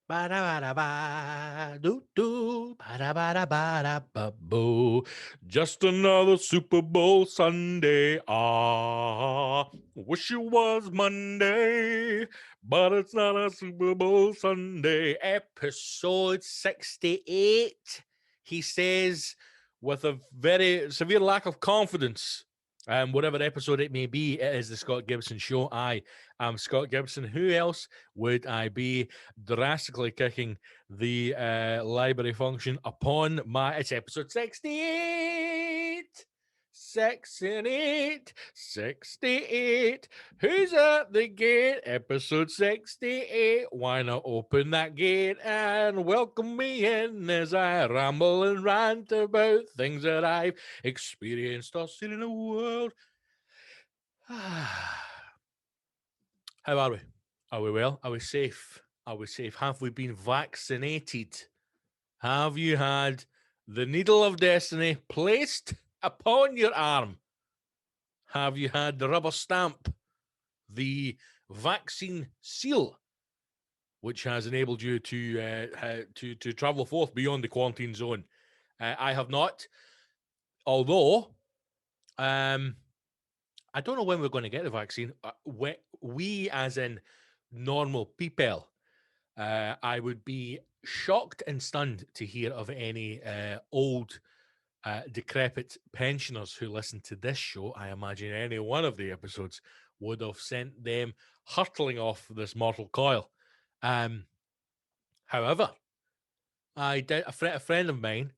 Ba-da-ba-da-ba, doo-doo, ba-da-ba-da-ba-da-ba-boo. Just another Super Bowl Sunday. Ah, wish it was Monday, but it's not a Super Bowl Sunday. Episode 68, he says, with a very severe lack of confidence. Whatever episode it may be, it is the Scott Gibson Show. I am Scott Gibson. Who else would I be? Drastically kicking the library function upon my... It's episode 68. 68. 68. Who's at the gate? Episode 68. Why not open that gate and welcome me in as I ramble and rant about things that I've experienced or seen in the world. How are we? Are we well? Are we safe? Are we safe? Have we been vaccinated? Have you had the needle of destiny placed upon your arm? Have you had the rubber stamp, the vaccine seal, which has enabled you to travel forth beyond the quarantine zone? I have not, although I don't know when we're going to get the vaccine. We as in normal people, I would be shocked and stunned to hear of any old, decrepit pensioners who listen to this show. I imagine any one of the episodes would have sent them hurtling off this mortal coil. However, I did a friend of mine,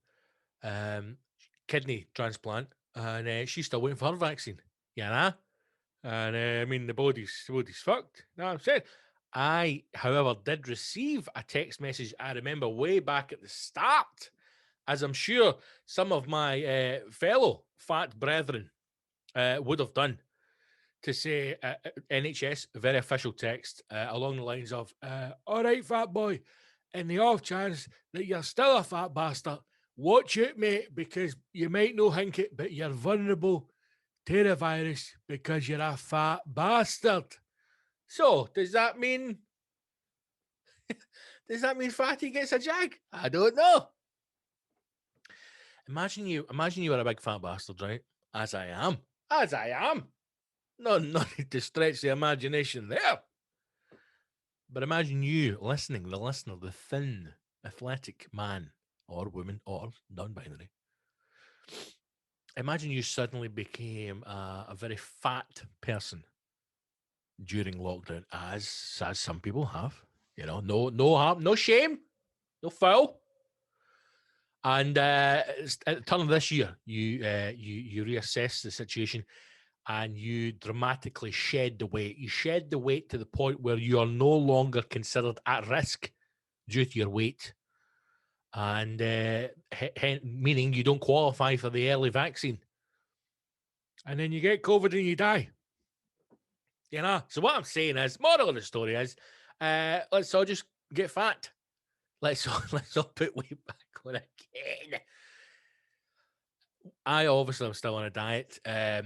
kidney transplant, and she's still waiting for her vaccine. Yeah, and I mean the body's fucked. You know what I'm saying? I, however, did receive a text message. I remember way back at the start, as I'm sure some of my fellow fat brethren would have done, to say NHS, very official text along the lines of, "All right, fat boy, in the off chance that you're still a fat bastard, watch it, mate, because you might not think it, but you're vulnerable to the virus because you're a fat bastard." So, does that mean Fatty gets a jag? I don't know. Imagine you were a big fat bastard, right? As I am. No need to stretch the imagination there. But imagine you listening, the listener, the thin, athletic man or woman or non-binary. Imagine you suddenly became a very fat person during lockdown, as some people have. You know, no harm, no shame, no foul. And at the turn of this year, you reassess the situation, and you dramatically shed the weight. You shed the weight to the point where you are no longer considered at risk due to your weight, and meaning you don't qualify for the early vaccine. And then you get COVID and you die. You know. So what I'm saying is, moral of the story is, let's all just get fat. Let's all put weight back on again. I obviously am still on a diet. I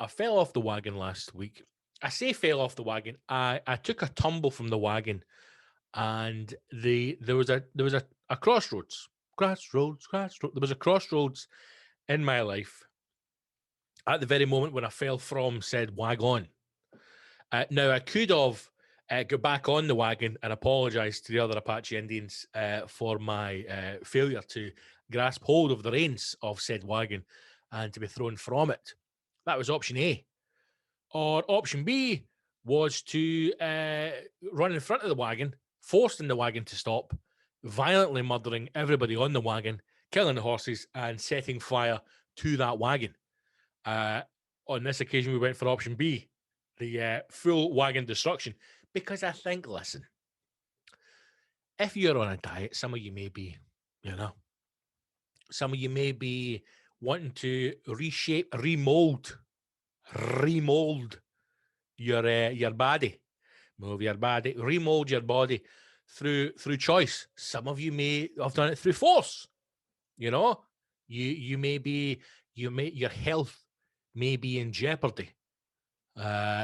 fell off the wagon last week. I say fell off the wagon. I took a tumble from the wagon, and there was a crossroads. Crossroads. There was a crossroads in my life at the very moment when I fell from said wagon. Now I could have got back on the wagon and apologise to the other Apache Indians for my failure to grasp hold of the reins of said wagon and to be thrown from it. That was option A. Or option B was to run in front of the wagon, forcing the wagon to stop, violently murdering everybody on the wagon, killing the horses, and setting fire to that wagon. On this occasion, we went for option B, the full wagon destruction. Because I think, listen, if you're on a diet, some of you may be, some of you may be wanting to reshape, remold your body, move your body, remold your body through choice. Some of you may have done it through force. You may be, your health may be in jeopardy.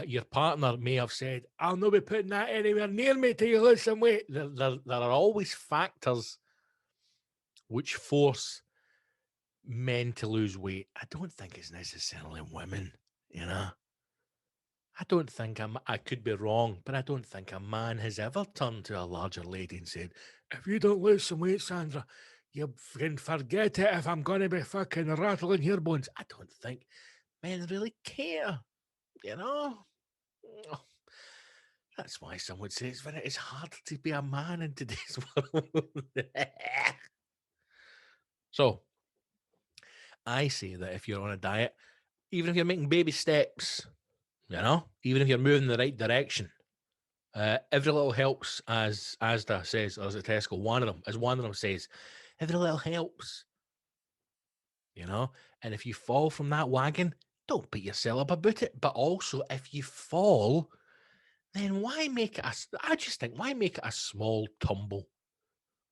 Your partner may have said, I'll not be putting that anywhere near me till you lose some weight. There are always factors which force men to lose weight. I don't think it's necessarily women, you know. I don't think I could be wrong, but I don't think a man has ever turned to a larger lady and said, if you don't lose some weight, Sandra, you can forget it if I'm going to be fucking rattling your bones. I don't think men really care, you know. That's why some would say it's hard to be a man in today's world. So, I say that if you're on a diet, even if you're making baby steps, you know, even if you're moving in the right direction, every little helps, as Asda says, or as it Tesco, one of them says, every little helps, you know. And if you fall from that wagon, don't beat yourself up about it. But also, if you fall, then why make it I just think, why make it a small tumble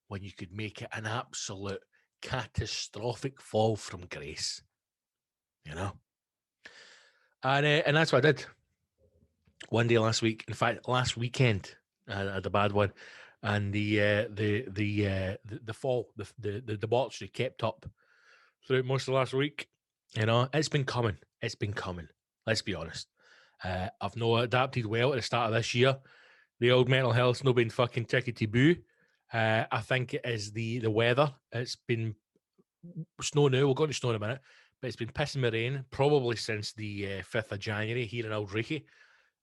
when you could make it an absolute catastrophic fall from grace, you know? And that's what I did one day last week. In fact, last weekend, I had a bad one, and the fall, the debauchery kept up throughout most of last week. You know, it's been coming. It's been coming. Let's be honest. I've not adapted well at the start of this year. The old mental health's not been fucking tickety-boo. I think it is the weather. It's been snow now. We'll go into snow in a minute. But it's been pissing with rain probably since the 5th of January here in Old Reekie.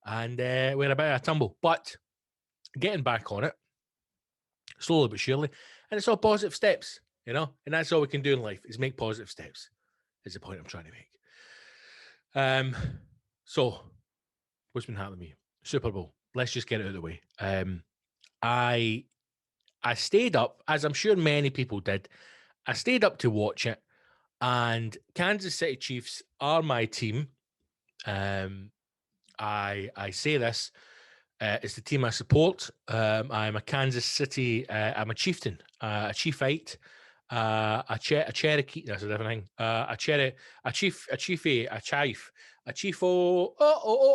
And we're a bit of a tumble. But getting back on it, slowly but surely. And it's all positive steps, you know? And that's all we can do in life is make positive steps, is the point I'm trying to make. So, what's been happening to me? Super Bowl. Let's just get it out of the way. I stayed up, as I'm sure many people did. I stayed up to watch it, and Kansas City Chiefs are my team. I say this, it's the team I support. I'm a Kansas City, I'm a chieftain, a chiefite, a Cherokee, that's a different thing, a chiefie, a chiefo,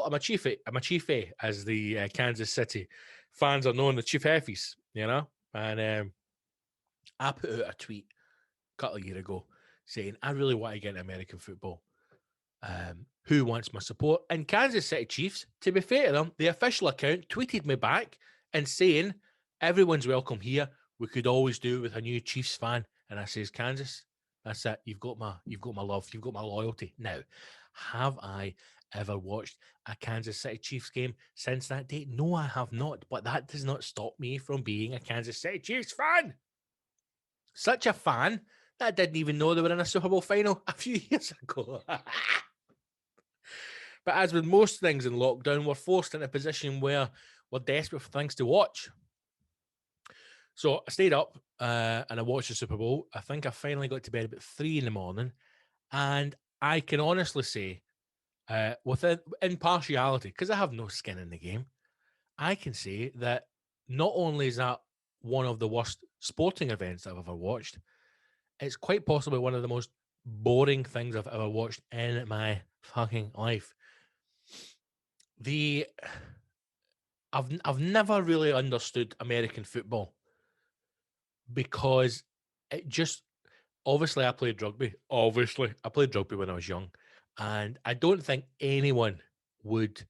I'm a chiefie, as the Kansas City fans are known, the Chief Heffies, you know. And I put out a tweet a couple of years ago saying, I really want to get into American football. Who wants my support? And Kansas City Chiefs, to be fair to them, the official account tweeted me back and saying, everyone's welcome here. We could always do it with a new Chiefs fan. And I says, Kansas, that's it. You've got my love. You've got my loyalty. Now, have I ever watched a Kansas City Chiefs game since that date? No, I have not. But that does not stop me from being a Kansas City Chiefs fan. Such a fan that I didn't even know they were in a Super Bowl final a few years ago. But as with most things in lockdown, we're forced into a position where we're desperate for things to watch. So I stayed up and I watched the Super Bowl. I think I finally got to bed about 3 a.m. And I can honestly say, with impartiality, because I have no skin in the game, I can say that not only is that one of the worst sporting events I've ever watched, it's quite possibly one of the most boring things I've ever watched in my fucking life. I've never really understood American football because it just, obviously I played rugby. Obviously, I played rugby when I was young, and I don't think anyone would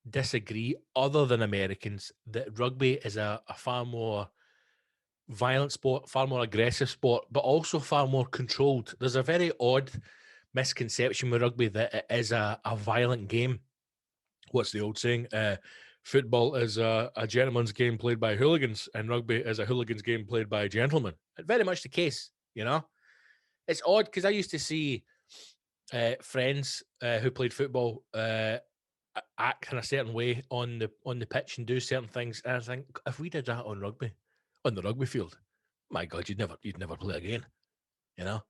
disagree, other than Americans, that rugby is a far more violent sport, far more aggressive sport, but also far more controlled. There's a very odd misconception with rugby that it is a violent game. What's the old saying? Football is a gentleman's game played by hooligans, and rugby is a hooligan's game played by gentlemen. Very much the case, you know? It's odd because I used to see friends who played football act in a certain way on the pitch and do certain things, and I think, if we did that on the rugby field, my God, you'd never play again, you know?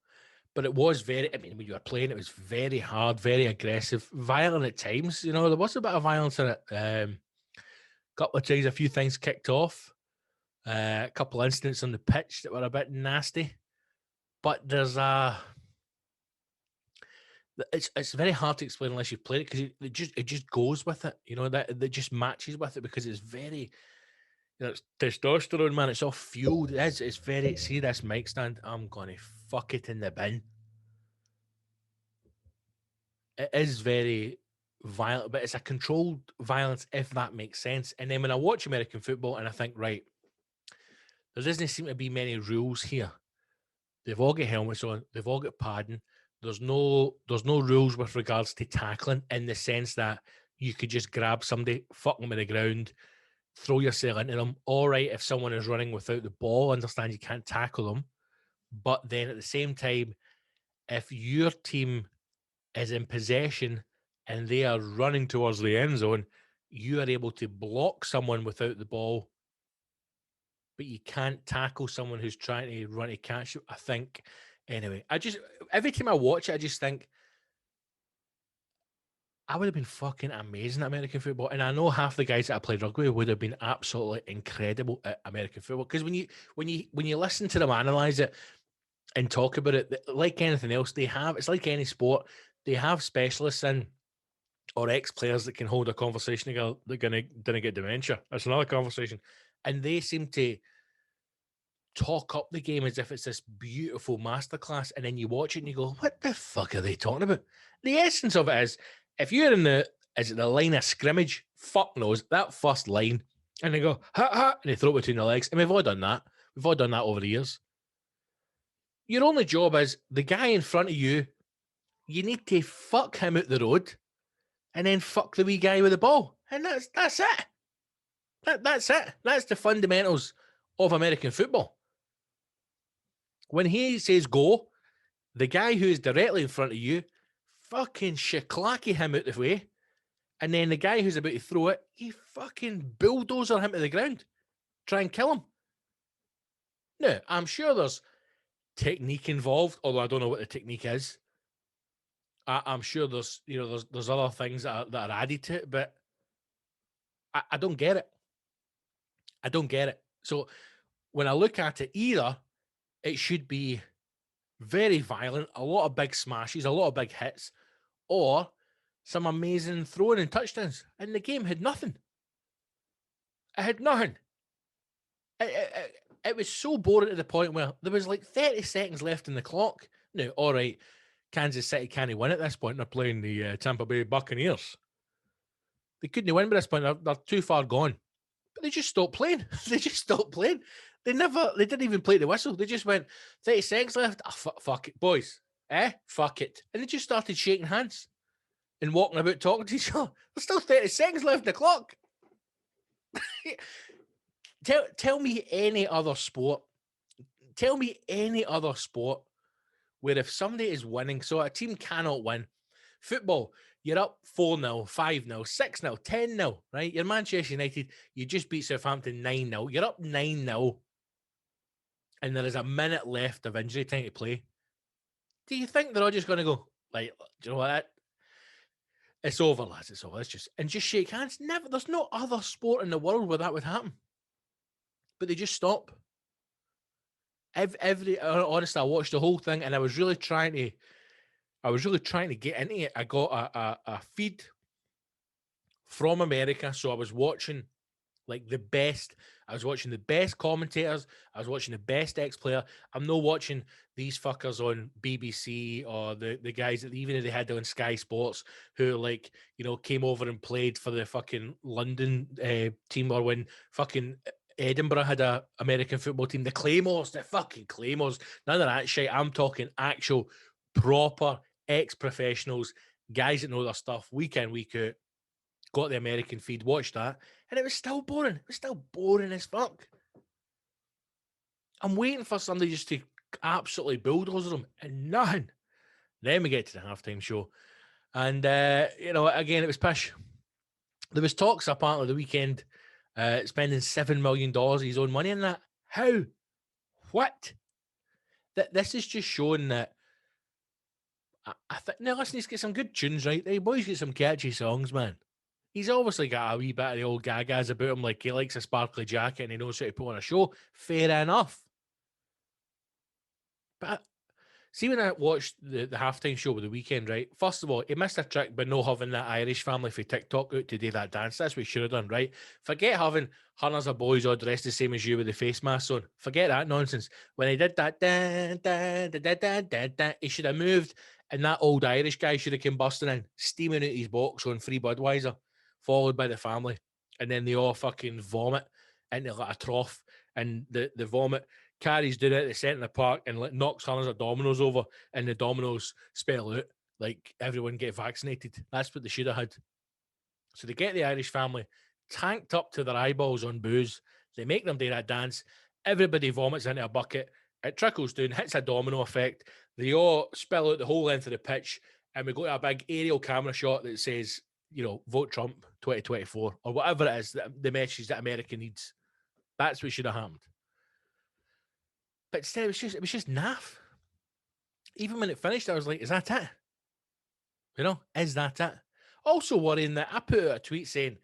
But it was very, I mean, when you were playing, it was very hard, very aggressive, violent at times. You know, there was a bit of violence in it. Couple of times, a few things kicked off. A couple of incidents on the pitch that were a bit nasty. But there's It's very hard to explain unless you've played it, because it just goes with it. You know, that just matches with it, because it's very, you know, it's testosterone, man. It's all fueled. It's very, see this mic stand, I'm gonna fuck it in the bin. It is very violent, but it's a controlled violence, if that makes sense. And then when I watch American football and I think, right, there doesn't seem to be many rules here. They've all got helmets on, they've all got padding. There's no rules with regards to tackling, in the sense that you could just grab somebody, fuck them in the ground, throw yourself into them. All right, if someone is running without the ball, understand you can't tackle them. But then at the same time, if your team is in possession and they are running towards the end zone, you are able to block someone without the ball, but you can't tackle someone who's trying to run to catch you, I think. Anyway, every time I watch it, I just think, I would have been fucking amazing at American football. And I know half the guys that I played rugby with would have been absolutely incredible at American football. Because when you listen to them analyze it and talk about it, like anything else, it's like any sport, they have specialists in, or ex-players that can hold a conversation together. They're gonna get dementia. That's another conversation. And they seem to talk up the game as if it's this beautiful masterclass, and then you watch it and you go, what the fuck are they talking about? The essence of it is, if you're in the line of scrimmage, fuck knows, that first line, and they go, ha ha, and they throw it between the legs, and we've all done that. We've all done that over the years. Your only job is, the guy in front of you, you need to fuck him out the road, and then fuck the wee guy with the ball. And that's it. That's it. That's the fundamentals of American football. When he says go, the guy who is directly in front of you, fucking shiklacky him out the way. And then the guy who's about to throw it, he fucking bulldozer him to the ground. Try and kill him. Now, I'm sure there's technique involved, although I don't know what the technique is. I'm sure there's other things that are added to it, but I don't get it. I don't get it. So when I look at it, either it should be very violent, a lot of big smashes, a lot of big hits, or some amazing throwing and touchdowns. And the game had nothing. It had nothing. It was so boring to the point where there was like 30 seconds left in the clock. Now, all right, Kansas City can't win at this point. They're playing the Tampa Bay Buccaneers. They couldn't win by this point. They're too far gone. But they just stopped playing. They just stopped playing. They didn't even play the whistle. They just went, 30 seconds left. Oh, fuck it, boys. Fuck it. And they just started shaking hands and walking about talking to each other. There's still 30 seconds left in the clock. Tell me any other sport. Tell me any other sport where if somebody is winning, so a team cannot win. Football, you're up 4-0, 5-0, 6-0, 10-0, right? You're Manchester United, you just beat Southampton 9-0. You're up 9-0, and there is a minute left of injury time to play. Do you think they're all just going to go, like, do you know what? It's over, lads. It's over. And just shake hands. Never. There's no other sport in the world where that would happen. But they just stop. Honestly, I watched the whole thing, and I was really trying to get into it. I got a feed from America, so I was watching like the best. I was watching the best commentators. I was watching the best ex-player. I'm not watching these fuckers on BBC or the guys that even if they had on Sky Sports who like, you know, came over and played for the fucking London team, or when fucking Edinburgh had a American football team, the fucking Claymores, none of that shit. I'm talking actual proper ex-professionals, guys that know their stuff week in, week out. Got the American feed, watched that, and it was still boring. It was still boring as fuck. I'm waiting for somebody just to absolutely bulldozer them, and nothing. Then we get to the halftime show, and you know, again, it was pish. There was talks apparently the weekend, spending $7 million of his own money in that. How? What? This is just showing that. I think now listen, he's got some good tunes, right? Hey, boys, get some catchy songs, man. He's obviously got a wee bit of the old gagas about him, like he likes a sparkly jacket and he knows how to put on a show. Fair enough. But See, when I watched the halftime show with the weekend, right? First of all, he missed a trick by no having that Irish family for TikTok out to do that dance. That's what he should have done, right? Forget having hundreds of boys all dressed the same as you with the face masks on. Forget that nonsense. When he did that, he should have moved, and that old Irish guy should have come busting in, steaming out his box on free Budweiser, followed by the family. And then they all fucking vomit into like a trough, and the vomit carries down at the centre of the park and like knocks hundreds of dominoes over, and the dominoes spell out like everyone get vaccinated. That's what they should have had. So they get the Irish family tanked up to their eyeballs on booze. They make them do that dance. Everybody vomits into a bucket. It trickles down, hits a domino effect. They all spill out the whole length of the pitch, and we go to a big aerial camera shot that says, you know, vote Trump 2024 or whatever it is, the message that America needs. That's what should have happened. But instead, it was just naff. Even when it finished, I was like, is that it? You know, is that it? Also worrying that I put out a tweet saying,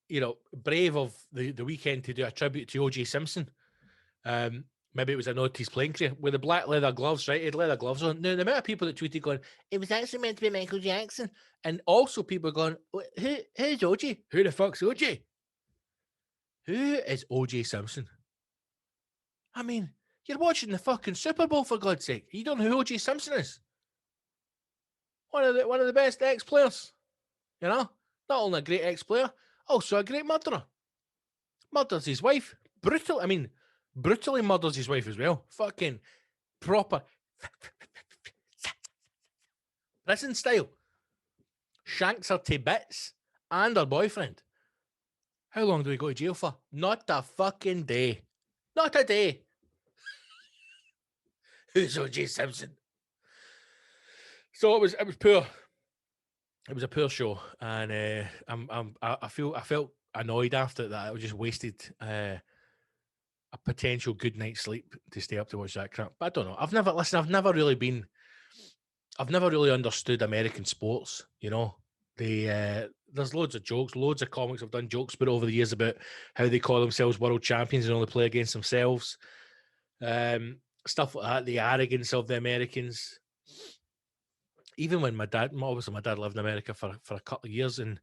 you know, brave of the weekend to do a tribute to O.J. Simpson. Maybe it was a nod to his playing career with the black leather gloves, right? He had leather gloves on. Now, the amount of people that tweeted going, it was actually meant to be Michael Jackson. And also people going, who's O.J.? Who the fuck's O.J.? Who is O.J. Simpson? I mean, you're watching the fucking Super Bowl, for God's sake. You don't know who O.J. Simpson is. One of the best ex-players. You know? Not only a great ex-player, also a great murderer. Murders his wife. Brutally murders his wife as well. Fucking proper prison style. Shanks her to bits and her boyfriend. How long do we go to jail for? Not a fucking day. Not a day. Who's O.J. Simpson? So it was poor. It was a poor show, and I felt annoyed after it that I just wasted a potential good night's sleep to stay up to watch that crap. But I don't know. I've never really understood American sports. You know, there's loads of jokes, loads of comics have done jokes about over the years about how they call themselves world champions and only play against themselves. Stuff like that, the arrogance of the Americans. Even when my dad lived in America for a couple of years, and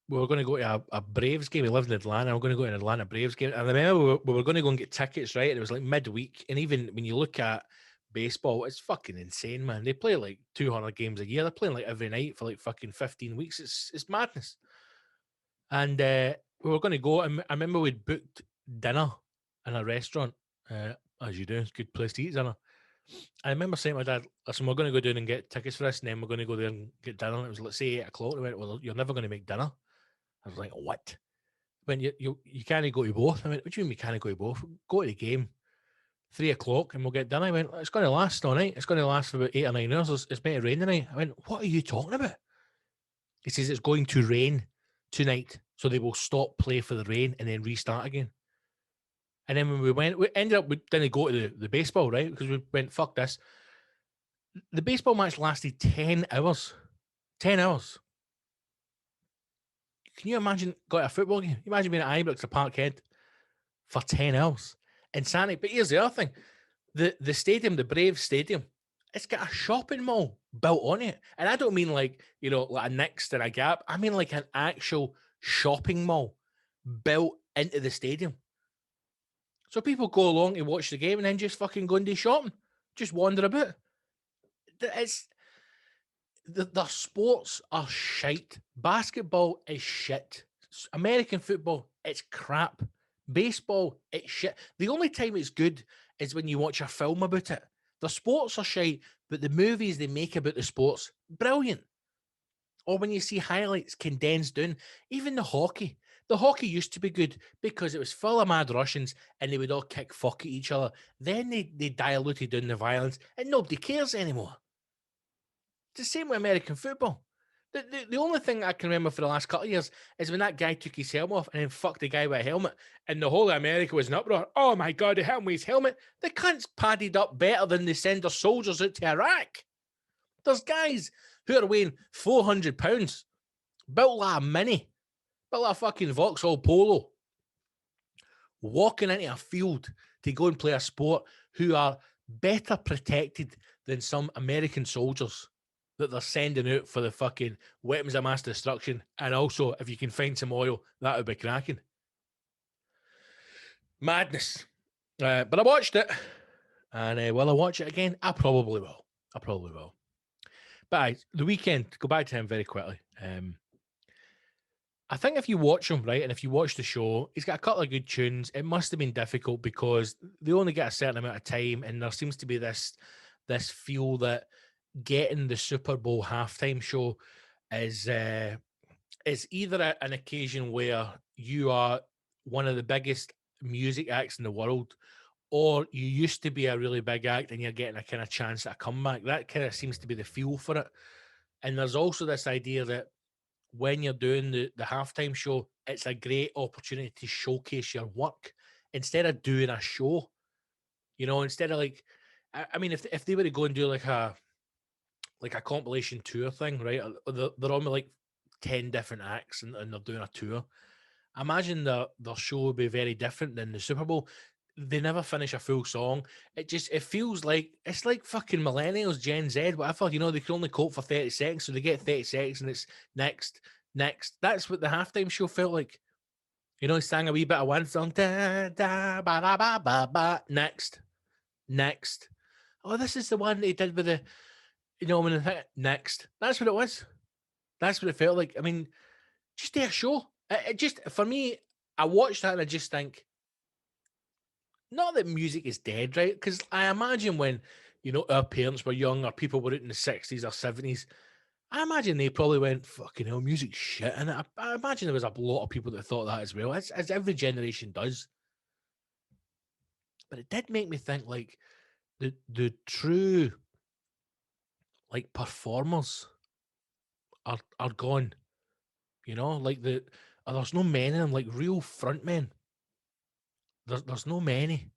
we were going to go to a Braves game. He lived in Atlanta. We were going to go to an Atlanta Braves game. And I remember we were going to go and get tickets, right? And it was like midweek. And even when you look at baseball, it's fucking insane, man. They play like 200 games a year. They're playing like every night for like fucking 15 weeks. It's madness. And we were going to go. And I remember we'd booked dinner in a restaurant, as you do. It's a good place to eat dinner. I remember saying to my dad, listen, we're going to go down and get tickets for this, and then we're going to go there and get dinner. And it was, let's say, 8 o'clock. He went, well, you're never going to make dinner. I was like, what? When you can't go to both. I went, what do you mean we can't go to both? Go to the game, 3 o'clock, and we'll get dinner. I went, it's going to last all night. It's going to last for about 8 or 9 hours. It's meant to rain tonight. I went, what are you talking about? He says it's going to rain tonight, so they will stop play for the rain and then restart again. And then when we ended up, we didn't go to the baseball, right? Because we went, fuck this. The baseball match lasted 10 hours. 10 hours. Can you imagine going to a football game? You imagine being at Ibrox or Parkhead for 10 hours. Insanity. But here's the other thing. The stadium, the Braves Stadium, it's got a shopping mall built on it. And I don't mean like, you know, like a Next and a Gap. I mean like an actual shopping mall built into the stadium. So people go along to watch the game and then just fucking go and do shopping. Just wander about. The sports are shite. Basketball is shit. American football, it's crap. Baseball, it's shit. The only time it's good is when you watch a film about it. The sports are shite, but the movies they make about the sports, brilliant. Or when you see highlights condensed down, even the hockey. The hockey used to be good because it was full of mad Russians and they would all kick fuck at each other. Then they diluted down the violence and nobody cares anymore. It's the same with American football. The only thing I can remember for the last couple of years is when that guy took his helmet off and then fucked the guy with a helmet and the whole of America was in uproar. Oh my God, he hit him with his helmet. The cunt's padded up better than they send their soldiers out to Iraq. There's guys who are weighing 400 pounds, built like a mini, built like a fucking Vauxhall Polo, walking into a field to go and play a sport who are better protected than some American soldiers that they're sending out for the fucking weapons of mass destruction. And also, if you can find some oil, that would be cracking. Madness. But I watched it. And will I watch it again? I probably will. But the weekend, go back to him very quickly. I think if you watch him, right, and if you watch the show, he's got a couple of good tunes. It must have been difficult because they only get a certain amount of time, and there seems to be this feel that getting the Super Bowl halftime show is either an occasion where you are one of the biggest music acts in the world, or you used to be a really big act and you're getting a kind of chance at a comeback. That kind of seems to be the feel for it. And there's also this idea that when you're doing the halftime show, it's a great opportunity to showcase your work instead of doing a show. You know, instead of like, I mean, if they were to go and do like a compilation tour thing, right? They're on with like 10 different acts and they're doing a tour. Imagine their show would be very different than the Super Bowl. They never finish a full song. It feels like it's like fucking millennials, Gen Z, whatever. You know, they can only cope for 30 seconds, so they get 30 seconds and it's next. That's what the halftime show felt like. You know, he sang a wee bit of one song. Da, da, ba, da, ba, ba, ba. Next. Oh, this is the one they did with the, you know, when next. That's what it was. That's what it felt like. I mean, just do a show. It just, for me, I watched that and I just think, not that music is dead, right? Because I imagine when, you know, our parents were young or people were out in the 60s or 70s, I imagine they probably went, fucking hell, music's shit. And I imagine there was a lot of people that thought that as well, as every generation does. But it did make me think, like, the true, like, performers are gone. You know, like there's no men in them, like real front men. There's no many.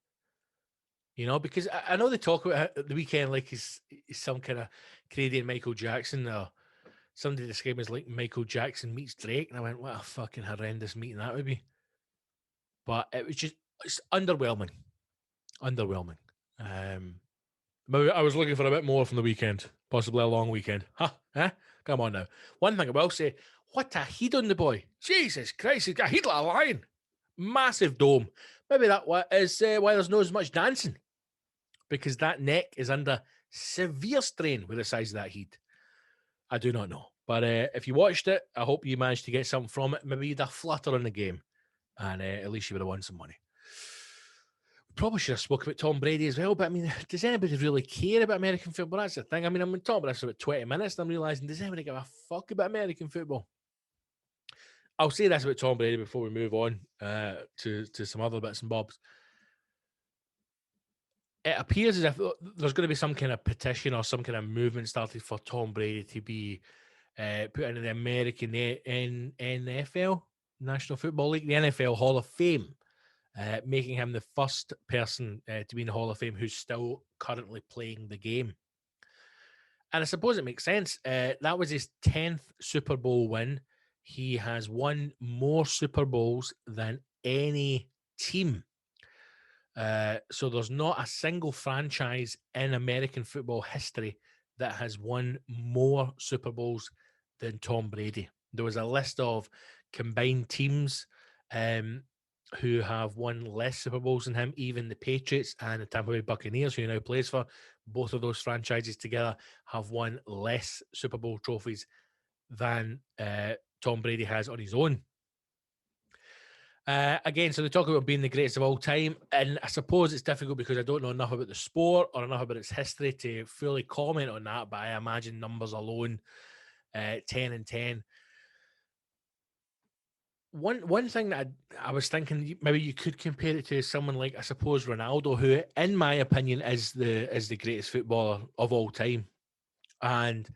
You know, because I know they talk about the weekend like he's some kind of Canadian Michael Jackson, or somebody described him as like Michael Jackson meets Drake, and I went, what a fucking horrendous meeting that would be. But it's underwhelming. Maybe I was looking for a bit more from the weekend, possibly a long weekend. Huh? Come on now. One thing I will say, what a heat on the boy. Jesus Christ, he's got a heat like a lion. Massive dome. Maybe that is why there's not as much dancing, because that neck is under severe strain with the size of that heat. I do not know. But if you watched it, I hope you managed to get something from it. Maybe you'd have flutter in the game, and at least you would have won some money. Probably should have spoken about Tom Brady as well, but I mean, does anybody really care about American football? That's the thing. I mean, I'm talking about this for about 20 minutes, and I'm realising, does anybody give a fuck about American football? I'll say this about Tom Brady before we move on to some other bits and bobs. It appears as if there's going to be some kind of petition or some kind of movement started for Tom Brady to be put into the American NFL, National Football League, the NFL Hall of Fame. Making him the first person to be in the Hall of Fame who's still currently playing the game. And I suppose it makes sense. That was his 10th Super Bowl win. He has won more Super Bowls than any team. So there's not a single franchise in American football history that has won more Super Bowls than Tom Brady. There was a list of combined teams who have won less Super Bowls than him. Even the Patriots and the Tampa Bay Buccaneers, who he now plays for, both of those franchises together have won less Super Bowl trophies than Tom Brady has on his own. Again, so they talk about being the greatest of all time, and I suppose it's difficult because I don't know enough about the sport or enough about its history to fully comment on that, but I imagine numbers alone, 10 and 10. One thing that I was thinking maybe you could compare it to someone like, I suppose, Ronaldo, who, in my opinion, is the greatest footballer of all time. And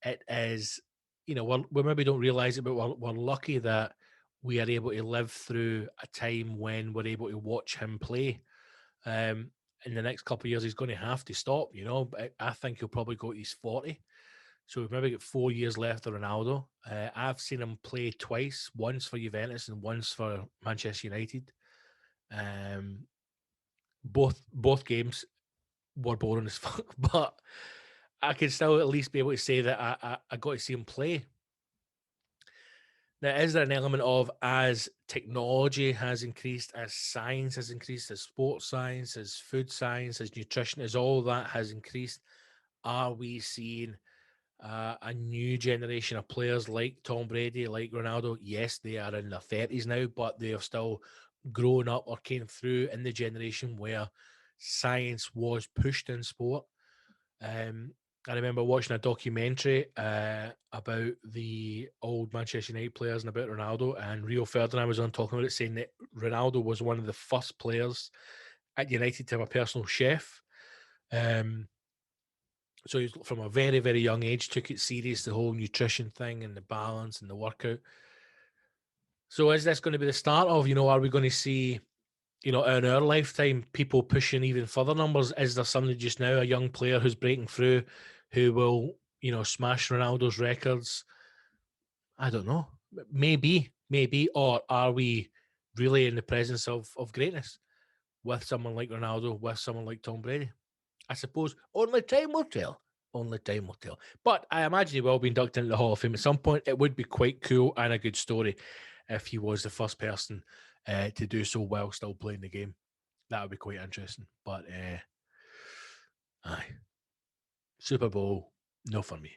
it is, you know, we maybe don't realize it, but we're lucky that we are able to live through a time when we're able to watch him play. In the next couple of years, he's going to have to stop, you know. But I think he'll probably go to his 40. So we've maybe got 4 years left of Ronaldo. I've seen him play twice, once for Juventus and once for Manchester United. Both games, were boring as fuck, but I can still at least be able to say that I got to see him play. Now, is there an element of, as technology has increased, as science has increased, as sports science, as food science, as nutrition, as all that has increased, are we seeing a new generation of players like Tom Brady, like Ronaldo? Yes, they are in their 30s now, but they have still grown up or came through in the generation where science was pushed in sport. I remember watching a documentary about the old Manchester United players and about Ronaldo, and Rio Ferdinand was on talking about it, saying that Ronaldo was one of the first players at United to have a personal chef. So he's from a very, very young age, took it serious, the whole nutrition thing and the balance and the workout. So is this going to be the start of, are we going to see, in our lifetime, people pushing even further numbers? Is there somebody just now, a young player who's breaking through, who will, smash Ronaldo's records? I don't know. Maybe. Or are we really in the presence of greatness with someone like Ronaldo, with someone like Tom Brady? I suppose only time will tell. Only time will tell. But I imagine he will be inducted into the Hall of Fame at some point. It would be quite cool and a good story if he was the first person to do so while still playing the game. That would be quite interesting. But aye, Super Bowl, no for me.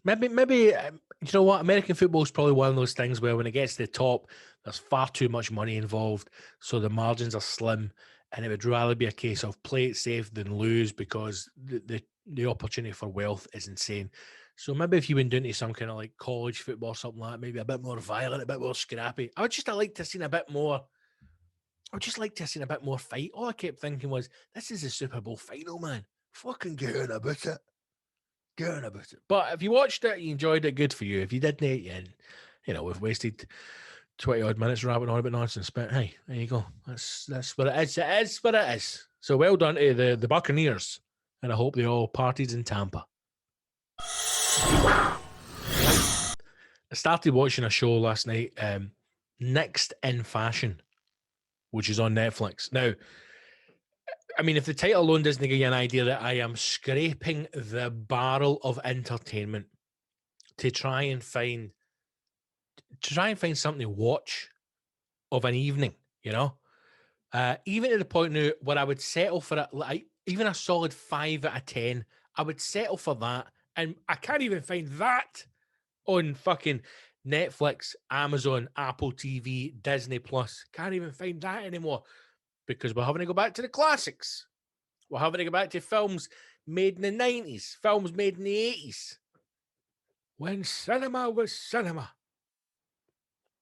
Maybe you know what? American football is probably one of those things where when it gets to the top, there's far too much money involved, so the margins are slim, and it would rather be a case of play it safe than lose, because the opportunity for wealth is insane. So maybe if you went into some kind of like college football or something like that, maybe a bit more violent, a bit more scrappy. I would just like to have seen a bit more. I would just like to have seen a bit more fight. All I kept thinking was, this is the Super Bowl final, man. Fucking get on about it. Going about it. But if you watched it, you enjoyed it, good for you. If you didn't, we've wasted 20 odd minutes rapping on about nonsense. But hey, there you go. That's what it is. It is what it is. So well done to the Buccaneers, and I hope they all partied in Tampa. I started watching a show last night, Next in Fashion, which is on Netflix. Now, I mean, if the title alone doesn't give you an idea that I am scraping the barrel of entertainment to try and find something to watch of an evening, even to the point now where I would settle for it, like even a solid 5 out of 10. I would settle for that, and I can't even find that on fucking Netflix, Amazon, Apple TV, Disney Plus. Can't even find that anymore, because we're having to go back to the classics. We're having to go back to films made in the 90s, films made in the 80s, when cinema was cinema.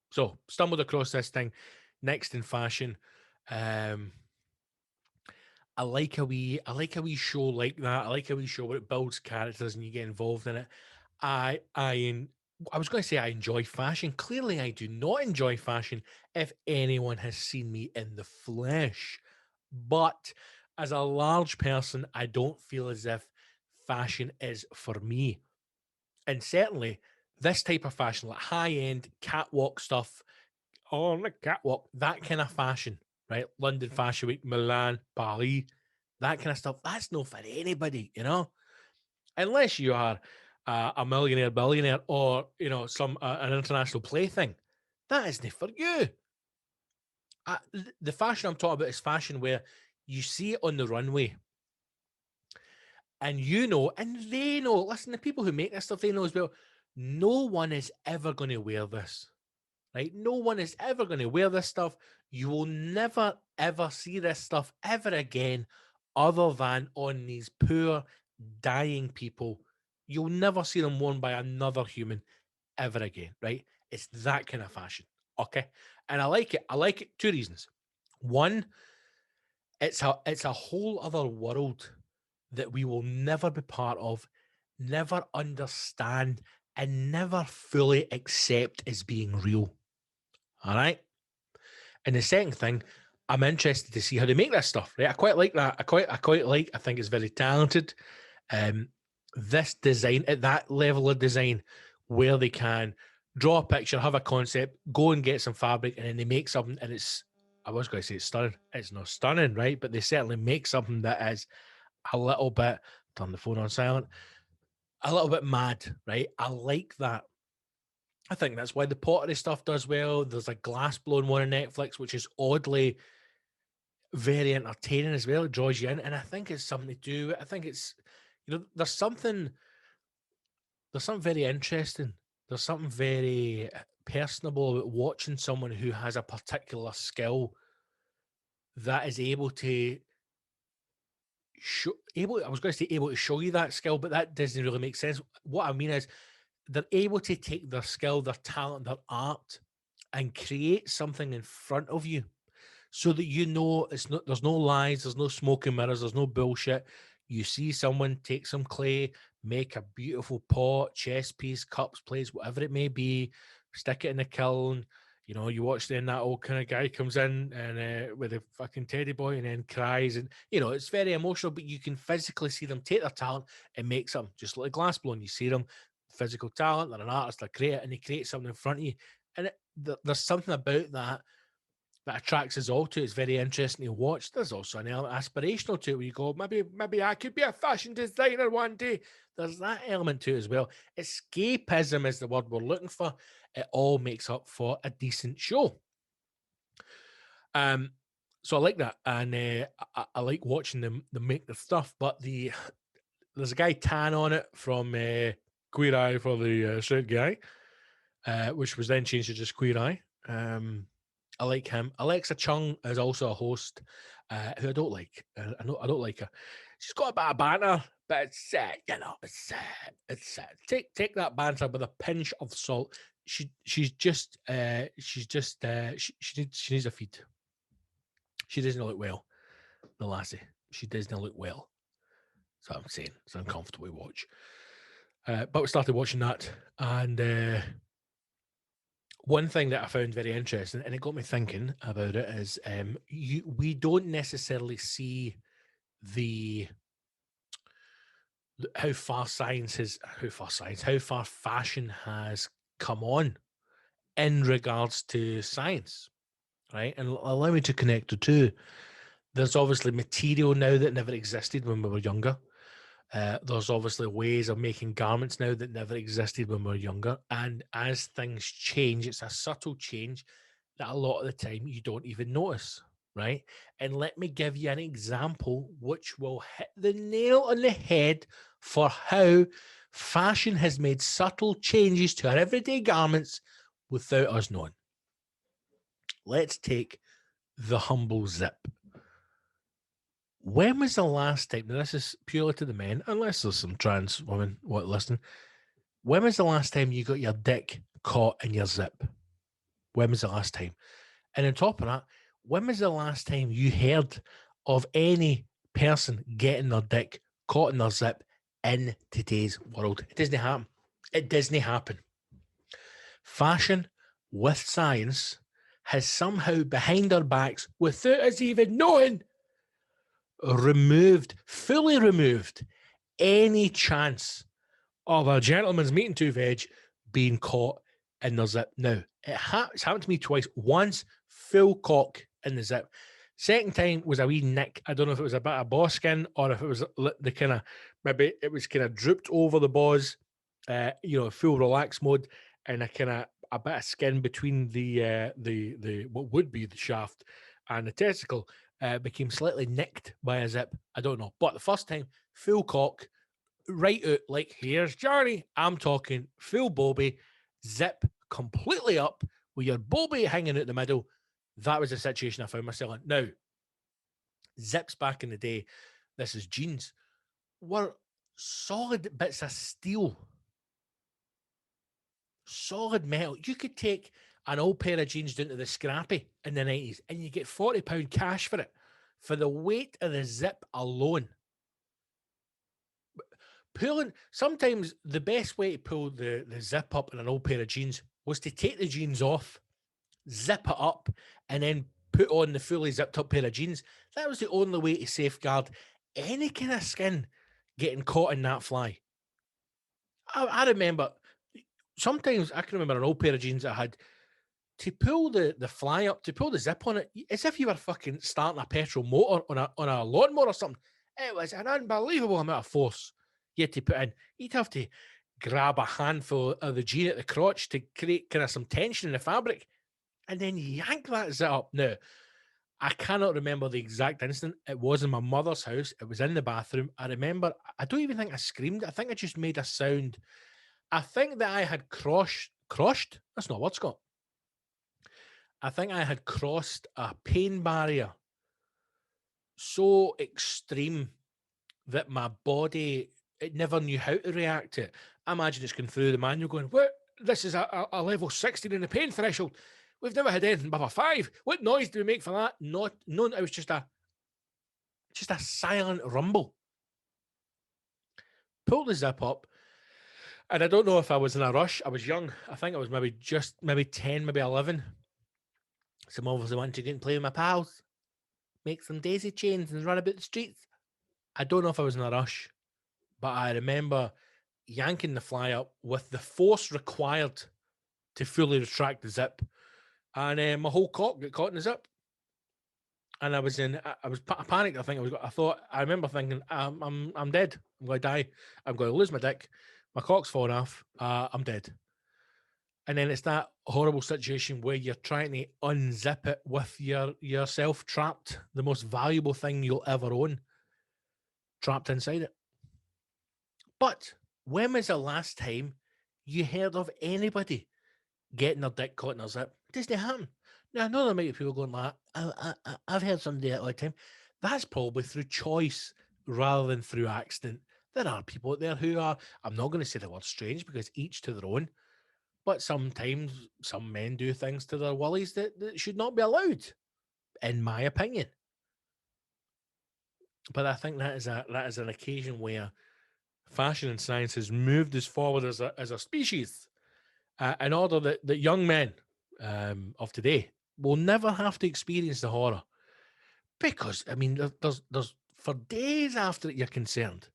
So, stumbled across this thing, Next in Fashion. I like a wee show like that. I like a wee show where it builds characters and you get involved in it. I was going to say I enjoy fashion. Clearly, I do not enjoy fashion if anyone has seen me in the flesh. But as a large person, I don't feel as if fashion is for me. And certainly, this type of fashion, like high-end catwalk stuff, on the catwalk, that kind of fashion, right? London Fashion Week, Milan, Paris, that kind of stuff, that's not for anybody, unless you are a millionaire, billionaire, or some an international plaything. That isn't for you. The fashion I'm talking about is fashion where you see it on the runway, and and they know. Listen, the people who make this stuff, they know as well. No one is ever going to wear this. Right? No one is ever going to wear this stuff. You will never, ever see this stuff ever again, other than on these poor, dying people. You'll never see them worn by another human ever again, right? It's that kind of fashion, okay? And I like it. I like it. 2 reasons. One, it's a whole other world that we will never be part of, never understand, and never fully accept as being real. All right. And the second thing, I'm interested to see how they make this stuff. Right. I quite like that. I think it's very talented. This design at that level of design, where they can draw a picture, have a concept, go and get some fabric, and then they make something, and I was going to say it's stunning. It's not stunning, right? But they certainly make something that is a little bit, turn the phone on silent, a little bit mad, right? I like that. I think that's why the pottery stuff does well. There's a glass blowing one on Netflix, which is oddly very entertaining as well. It draws you in, and I think it's something to do. I think it's, there's something very interesting. There's something very personable about watching someone who has a particular skill that is able to I was going to say able to show you that skill, but that doesn't really make sense. What I mean is they're able to take their skill, their talent, their art, and create something in front of you, so that there's no lies, there's no smoke and mirrors, there's no bullshit. You see someone take some clay, make a beautiful pot, chess piece, cups, plates, whatever it may be, stick it in the kiln. You watch then that old kind of guy comes in and with a fucking teddy boy and then cries, and it's very emotional, but you can physically see them take their talent and make something, just like glass blowing. You see them, physical talent, they're an artist, they're creative, and they create something in front of you. And there's something about that attracts us all to it. It's very interesting to watch. There's also an element aspirational to it, where you go, maybe I could be a fashion designer one day. There's that element to it as well. Escapism is the word we're looking for. It all makes up for a decent show. So I like that, and I like watching them make the stuff. But there's a guy Tan on it from Queer Eye for the Straight Guy, which was then changed to just Queer Eye. I like him. Alexa Chung is also a host who I don't like. I don't like her. She's got a bit of banter, but it's it's take that banter with a pinch of salt. She needs a feed. She doesn't look well, the lassie. She doesn't look well. So I'm saying it's uncomfortable to watch. But we started watching that, and one thing that I found very interesting, and it got me thinking about it, is we don't necessarily see how far fashion has come on in regards to science, right? And allow me to connect the two. There's obviously material now that never existed when we were younger. There's obviously ways of making garments now that never existed when we were younger. And as things change, it's a subtle change that a lot of the time you don't even notice, right? And let me give you an example which will hit the nail on the head for how fashion has made subtle changes to our everyday garments without us knowing. Let's take the humble zip. When was the last time, now this is purely to the men, unless there's some trans women listening, when was the last time you got your dick caught in your zip? When was the last time? And on top of that, when was the last time you heard of any person getting their dick caught in their zip in today's world? It doesn't happen. It doesn't happen. Fashion with science has somehow behind our backs, without us even knowing, fully removed any chance of a gentleman's meat and two veg being caught in the zip. Now, it's happened to me twice. Once, full cock in the zip. Second time was a wee nick. I don't know if it was a bit of boss skin or if it was the kind of, maybe it was kind of drooped over the boss, full relax mode, and a kind of a bit of skin between the what would be the shaft and the testicle. Became slightly nicked by a zip. I don't know. But the first time, full cock, right out, like, here's Johnny. I'm talking full bobby, zip completely up with your bobby hanging out the middle. That was the situation I found myself in. Now, zips back in the day, this is jeans, were solid bits of steel. Solid metal. You could take an old pair of jeans down to the scrappy in the 90s and you get £40 cash for it, for the weight of the zip alone. Sometimes the best way to pull the zip up in an old pair of jeans was to take the jeans off, zip it up, and then put on the fully zipped up pair of jeans. That was the only way to safeguard any kind of skin getting caught in that fly. I remember, sometimes I can remember an old pair of jeans I had, to pull the fly up, to pull the zip on it, as if you were fucking starting a petrol motor on a lawnmower or something. It was an unbelievable amount of force you had to put in. You'd have to grab a handful of the jean at the crotch to create kind of some tension in the fabric, and then yank that zip up. Now, I cannot remember the exact instant. It was in my mother's house. It was in the bathroom. I remember, I don't even think I screamed. I think I just made a sound. I think that I had crushed? That's not what, Scott. I think I had crossed a pain barrier so extreme that my body, it never knew how to react to it. I imagine it's going through the manual going, what? This is a level 16 in the pain threshold. We've never had anything above a 5. What noise do we make for that? None. It was just a silent rumble. Pulled the zip up, and I don't know if I was in a rush. I was young. I think I was maybe 10, maybe 11. Some obviously wanted to go and play with my pals, make some daisy chains and run about the streets. I don't know if I was in a rush, but I remember yanking the fly up with the force required to fully retract the zip, and my whole cock got caught in the zip. And I was panicked. I remember thinking, I'm dead. I'm going to die. I'm going to lose my dick. My cock's fallen off. I'm dead. And then it's that horrible situation where you're trying to unzip it with yourself trapped, the most valuable thing you'll ever own, trapped inside it. But when was the last time you heard of anybody getting their dick caught in their zip? It doesn't happen. Now, I know there might be people going like, I've heard somebody at all the time. That's probably through choice rather than through accident. There are people out there who are, I'm not going to say the word strange because each to their own, but sometimes some men do things to their willies that should not be allowed, in my opinion. But I think that is an occasion where fashion and science has moved us forward as a species, in order that young men of today will never have to experience the horror. Because, I mean, there's for days after it, you're concerned.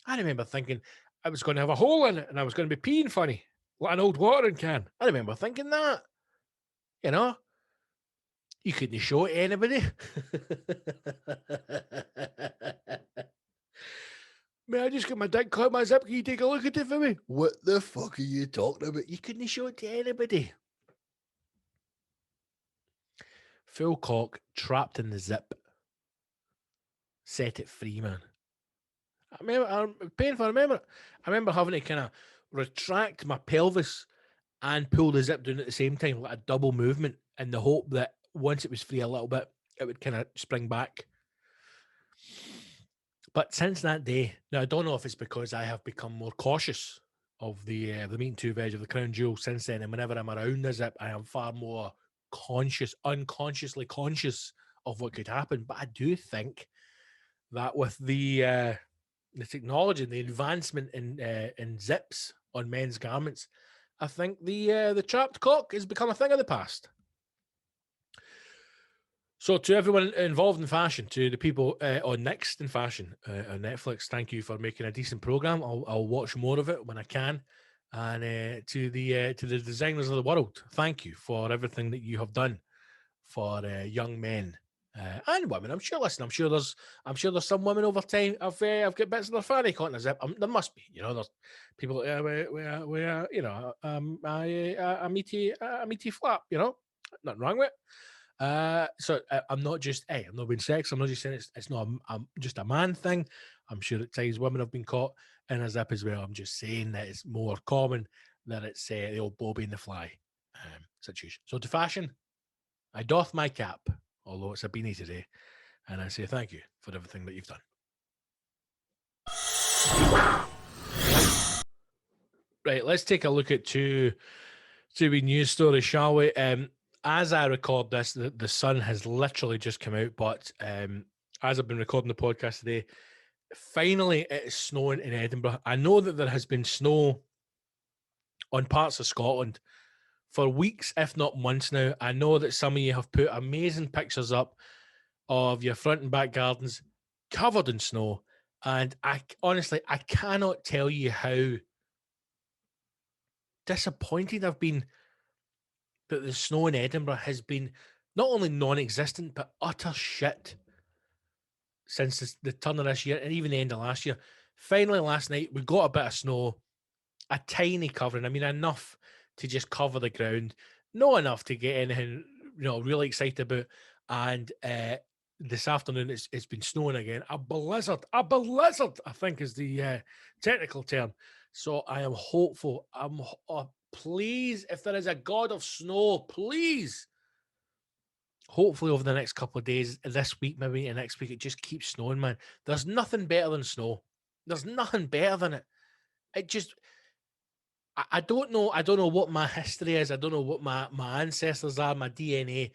I remember thinking I was going to have a hole in it and I was going to be peeing funny, like an old watering can. I remember thinking that. You know? You couldn't show it to anybody. May I just get my dick caught in my zip? Can you take a look at it for me? What the fuck are you talking about? You couldn't show it to anybody. Full cock, trapped in the zip. Set it free, man. I remember having to kind of retract my pelvis and pull the zip down at the same time, like a double movement, in the hope that once it was free a little bit, it would kind of spring back. But since that day, now I don't know if it's because I have become more cautious of the meat and two veg of the crown jewel since then, and whenever I'm around the zip, I am far more unconsciously conscious of what could happen. But I do think that with the technology, the advancement in zips on men's garments, I think the trapped cock has become a thing of the past. So to everyone involved in fashion, to the people on Next in Fashion on Netflix, thank you for making a decent program. I'll watch more of it when I can. And to the designers of the world, thank you for everything that you have done for young men and women. I'm sure there's some women over time I've got bits of their fanny caught in a zip. There must be, there's people a meaty flap, nothing wrong with it. So I'm not being sexist. I'm not just saying it's not just a man thing. I'm sure at times women have been caught in a zip as well. I'm just saying that it's more common that it's the old Bobby and the fly situation. So to fashion, I doff my cap, although it's a beanie today, and I say thank you for everything that you've done. Right, let's take a look at two wee news stories, shall we? As I record this, the sun has literally just come out, but as I've been recording the podcast today, finally it is snowing in Edinburgh. I know that there has been snow on parts of Scotland for weeks, if not months now. I know that some of you have put amazing pictures up of your front and back gardens covered in snow, and I cannot tell you how disappointed I've been that the snow in Edinburgh has been not only non-existent, but utter shit since the turn of this year and even the end of last year. Finally, last night, we got a bit of snow, a tiny covering. I mean, enough to just cover the ground, not enough to get anything, really excited about. And this afternoon, it's been snowing again. A blizzard, I think is the technical term. So I am hopeful. Please, if there is a god of snow, please. Hopefully over the next couple of days, this week, maybe and next week, it just keeps snowing, man. There's nothing better than snow. There's nothing better than it. It just, I don't know. I don't know what my history is. I don't know what my ancestors are, my DNA.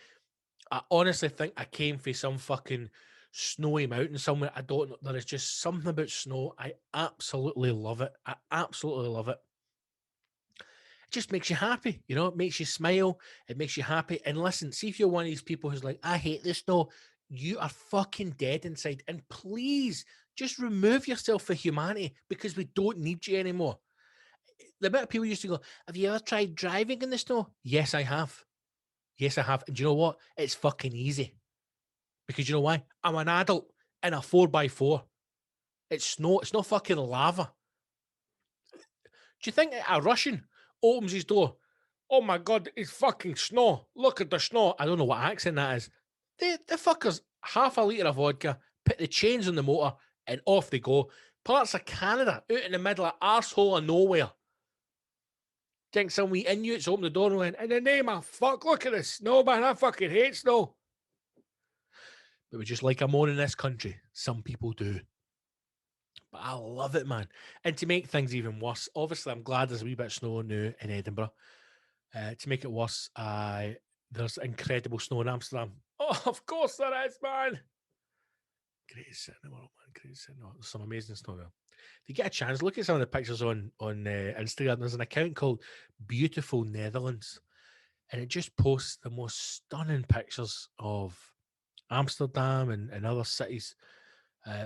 I honestly think I came from some fucking snowy mountain somewhere. I don't know. There is just something about snow. I absolutely love it. I absolutely love it. It just makes you happy, it makes you smile, it makes you happy. And listen, see if you're one of these people who's like, I hate the snow, you are fucking dead inside. And please just remove yourself for humanity, because we don't need you anymore. The amount of people used to go, have you ever tried driving in the snow? Yes, I have. Yes, I have. And do you know what? It's fucking easy. Because you know why? I'm an adult in a 4x4. It's snow. It's not fucking lava. Do you think a Russian opens his door? Oh my God, it's fucking snow. Look at the snow. I don't know what accent that is. The fuckers, half a litre of vodka, put the chains on the motor, and off they go. Parts of Canada, out in the middle of arsehole of nowhere. Think some wee Inuits opened the door and went, in the name of fuck, look at this snow, man. I fucking hate snow. But we just like a more in this country. Some people do. But I love it, man. And to make things even worse, obviously, I'm glad there's a wee bit of snow now in Edinburgh. To make it worse, there's incredible snow in Amsterdam. Oh, of course there is, man. Greatest city in the world, man. Greatest city. No, there's some amazing snow there. If you get a chance, look at some of the pictures on Instagram. There's an account called Beautiful Netherlands, and it just posts the most stunning pictures of Amsterdam and other cities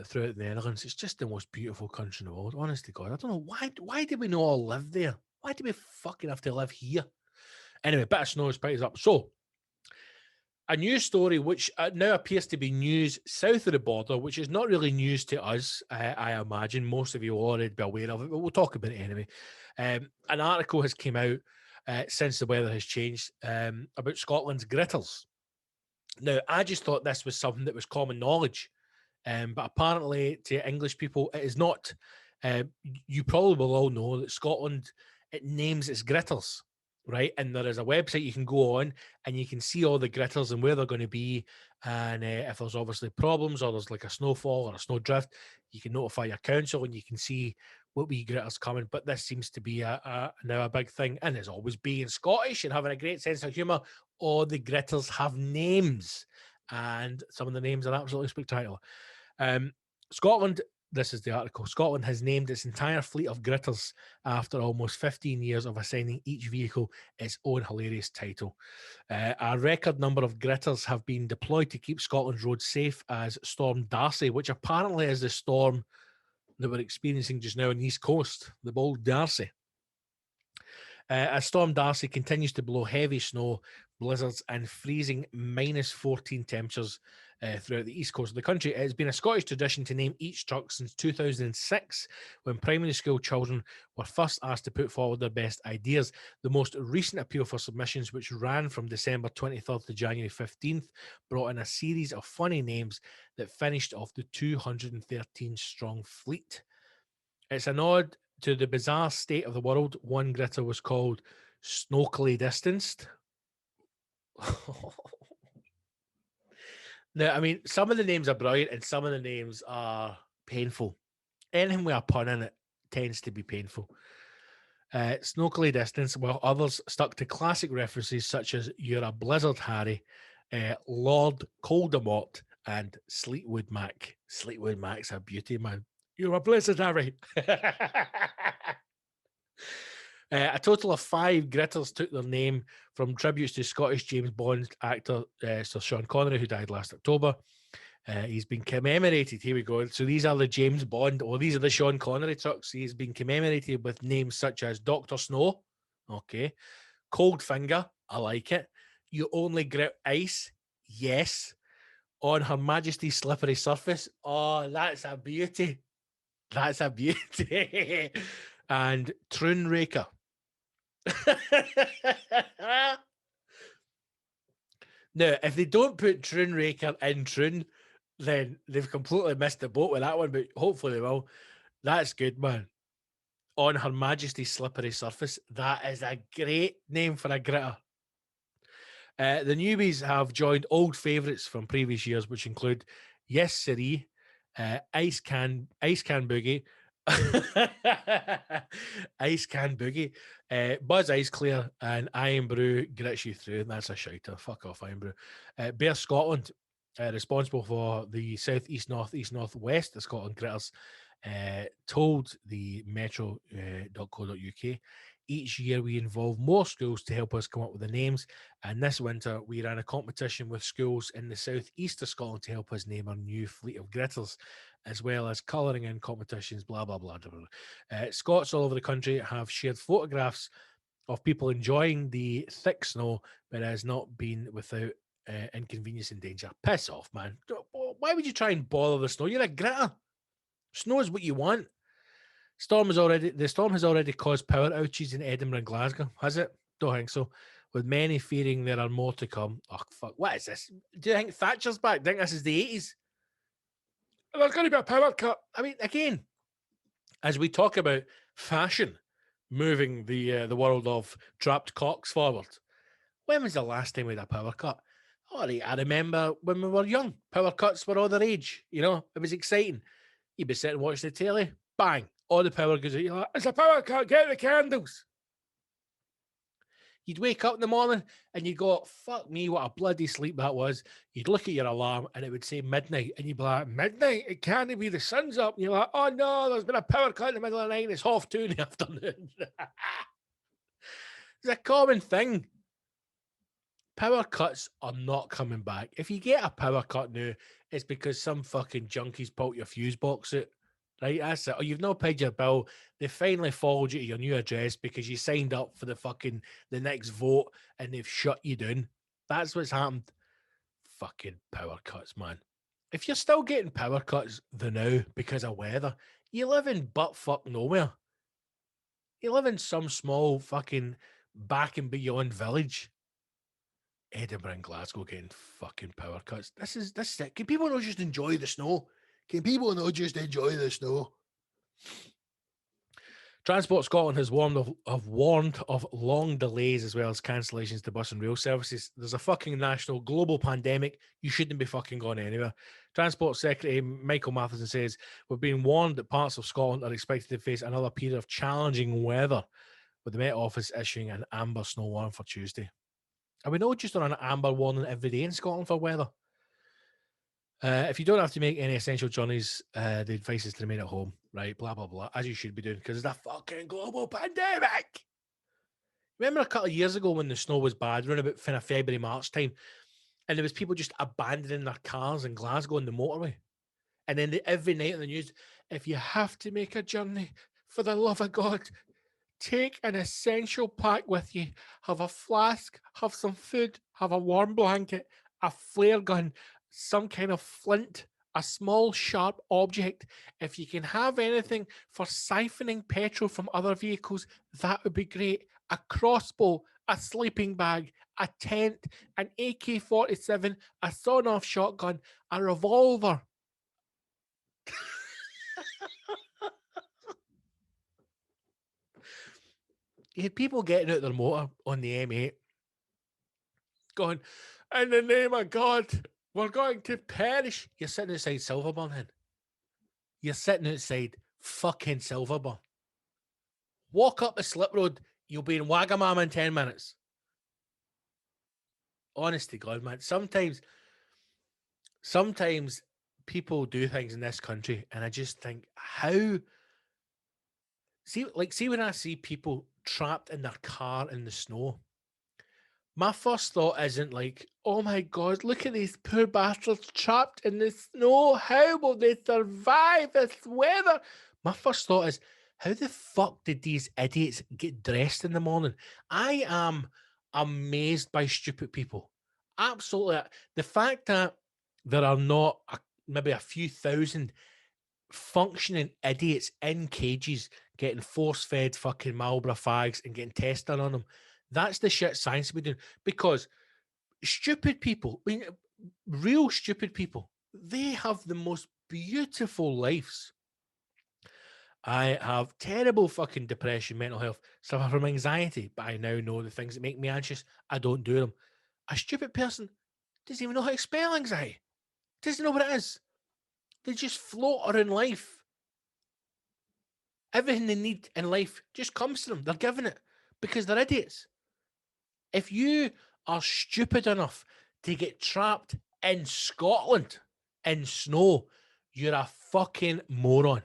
throughout the Netherlands. It's just the most beautiful country in the world. Honest to God, I don't know why do we not all live there? Why do we fucking have to live here? Anyway, bit of snow is picked up. So, a news story which now appears to be news south of the border, which is not really news to us. I imagine most of you will already be aware of it, but we'll talk about it anyway. An article has come out since the weather has changed about Scotland's gritters. Now, I just thought this was something that was common knowledge, but apparently to English people, it is not. You probably will all know that Scotland, it names its gritters, right? And there is a website you can go on and you can see all the gritters and where they're going to be. And if there's obviously problems or there's like a snowfall or a snow drift, you can notify your council and you can see what wee gritters coming. But this seems to be now a big thing. And as always, being Scottish and having a great sense of humour, all the gritters have names. And some of the names are absolutely spectacular. Scotland, this is the article. Scotland has named its entire fleet of gritters after almost 15 years of assigning each vehicle its own hilarious title. A record number of gritters have been deployed to keep Scotland's roads safe as Storm Darcy, which apparently is the storm that we're experiencing just now on the East Coast, the bold Darcy. As Storm Darcy continues to blow heavy snow, blizzards and freezing -14 temperatures throughout the east coast of the country. It has been a Scottish tradition to name each truck since 2006, when primary school children were first asked to put forward their best ideas. The most recent appeal for submissions, which ran from December 23rd to January 15th, brought in a series of funny names that finished off the 213-strong fleet. It's a nod to the bizarre state of the world. One gritter was called Snokily Distanced. Now, I mean, some of the names are brilliant and some of the names are painful. Anything with a pun in it tends to be painful. Snokily Distance, while others stuck to classic references such as You're a Blizzard Harry, Lord Coldamort, and Sleetwood Mac. Sleetwood Mac's a beauty, man. You're a Blizzard Harry. A total of 5 gritters took their name from tributes to Scottish James Bond actor Sir Sean Connery, who died last October. He's been commemorated. Here we go. So these are the James Bond, or these are the Sean Connery trucks. He's been commemorated with names such as Dr. Snow. Okay. Cold Finger. I like it. You Only Grip Ice. Yes. on Her Majesty's slippery surface. Oh, that's a beauty. That's a beauty. And Troon Raker. Now, if they don't put Troon Raker in Troon, then they've completely missed the boat with that one, but hopefully they will. That's good, man. On Her Majesty's slippery surface. That is a great name for a gritter. The newbies have joined old favourites from previous years, which include Yes Siree, Ice Can Boogie, Ice Can Boogie, Buzz Ice Clear, and Iron Brew grits you through. That's a shouter. Fuck off, Iron Brew. Bear Scotland, responsible for the south, east, north, east, north, west of Scotland gritters, told the metro.co.uk. Each year we involve more schools to help us come up with the names, and this winter we ran a competition with schools in the southeast of Scotland to help us name our new fleet of gritters, as well as colouring in competitions, blah, blah, blah, blah, blah. Scots all over the country have shared photographs of people enjoying the thick snow, but it has not been without inconvenience and danger. Piss off, man. Why would you try and bother the snow? You're a gritter. Snow is what you want. The storm has already caused power outages in Edinburgh and Glasgow, has it? Don't think so. With many fearing there are more to come. Oh, fuck. What is this? Do you think Thatcher's back? Do you think this is the 80s? There's going to be a power cut. I mean, again, as we talk about fashion moving the world of trapped cocks forward, when was the last time we had a power cut? Oh, I remember when we were young, power cuts were all the rage. You know, it was exciting. You'd be sitting watching the telly, bang, all the power goes out. You're like, it's a power cut, get the candles. You'd wake up in the morning and you'd go, fuck me, what a bloody sleep that was. You'd look at your alarm and it would say midnight, and you'd be like, midnight? It can't be, the sun's up. And you're like, oh no, there's been a power cut in the middle of the night and it's 2:30 in the afternoon. It's a common thing. Power cuts are not coming back. If you get a power cut now, it's because some fucking junkies pulled your fuse box out. Right, that's it. Or you've not paid your bill. They finally followed you to your new address because you signed up for the next vote and they've shut you down. That's what's happened. Fucking power cuts, man. If you're still getting power cuts now because of weather, you live in butt-fuck nowhere. You live in some small fucking back and beyond village. Edinburgh and Glasgow getting fucking power cuts. This is it. Can people not just enjoy the snow? Can people not just enjoy the snow? Transport Scotland has warned of long delays as well as cancellations to bus and rail services. There's a fucking national global pandemic. You shouldn't be fucking going anywhere. Transport Secretary Michael McPHERSON says, we've been warned that parts of Scotland are expected to face another period of challenging weather, with the Met Office issuing an amber snow warning for Tuesday. Are we not just on an amber warning every day in Scotland for weather? If you don't have to make any essential journeys, the advice is to remain at home, right? Blah, blah, blah, as you should be doing, because it's a fucking global pandemic. Remember a couple of years ago when the snow was bad, around about February, March time, and there was people just abandoning their cars in Glasgow on the motorway. And then every night on the news, if you have to make a journey, for the love of God, take an essential pack with you. Have a flask, have some food, have a warm blanket, a flare gun, some kind of flint, a small sharp object. If you can have anything for siphoning petrol from other vehicles, that would be great. A crossbow, a sleeping bag, a tent, an AK-47, a sawn-off shotgun, a revolver. You had people getting out their motor on the M8 going, in the name of God, we're going to perish. You're sitting outside Silverburn, then. You're sitting outside fucking Silverburn. Walk up the slip road, you'll be in Wagamama in 10 minutes. Honest to God, man. Sometimes people do things in this country, and I just think, how... See when I see people trapped in their car in the snow, my first thought isn't like, oh my God, look at these poor bastards trapped in the snow. How will they survive this weather? My first thought is, how the fuck did these idiots get dressed in the morning? I am amazed by stupid people. Absolutely. The fact that there are not maybe a few thousand functioning idiots in cages getting force-fed fucking Marlboro fags and getting tests done on them. That's the shit science we're doing. Because stupid people, I mean, real stupid people, they have the most beautiful lives. I have terrible fucking depression, mental health, suffer from anxiety, but I now know the things that make me anxious. I don't do them. A stupid person doesn't even know how to spell anxiety. Doesn't know what it is. They just float around life. Everything they need in life just comes to them. They're given it because they're idiots. If you are stupid enough to get trapped in Scotland in snow, you're a fucking moron.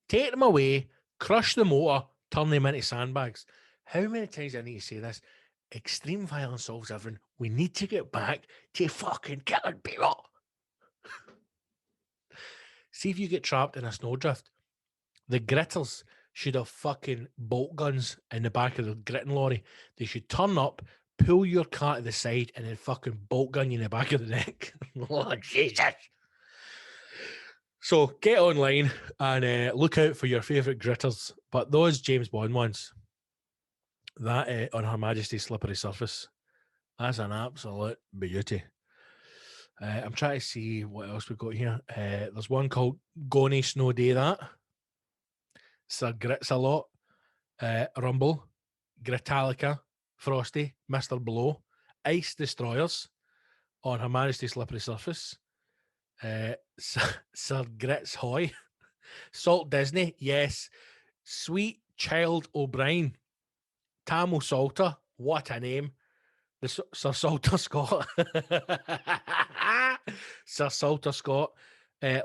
Take them away, crush the motor, turn them into sandbags. How many times do I need to say this? Extreme violence solves everything. We need to get back to fucking killing people. See if you get trapped in a snowdrift. The gritters should have fucking bolt guns in the back of the gritting lorry. They should turn up, pull your car to the side, and then fucking bolt gun you in the back of the neck. Oh, Jesus. So get online and look out for your favourite gritters. But those James Bond ones, that on Her Majesty's Slippery Surface, that's an absolute beauty. I'm trying to see what else we've got here. There's one called Gony Snow Day, that. Sir Grits a Lot, Rumble, Gritalica, Frosty, Mr. Blow, Ice Destroyers on Her Majesty's Slippery Surface, Sir Grits Hoy, Salt Disney, yes, Sweet Child O'Brien, Tamil Salter, what a name, the Sir Salter Scott, Sir Salter Scott,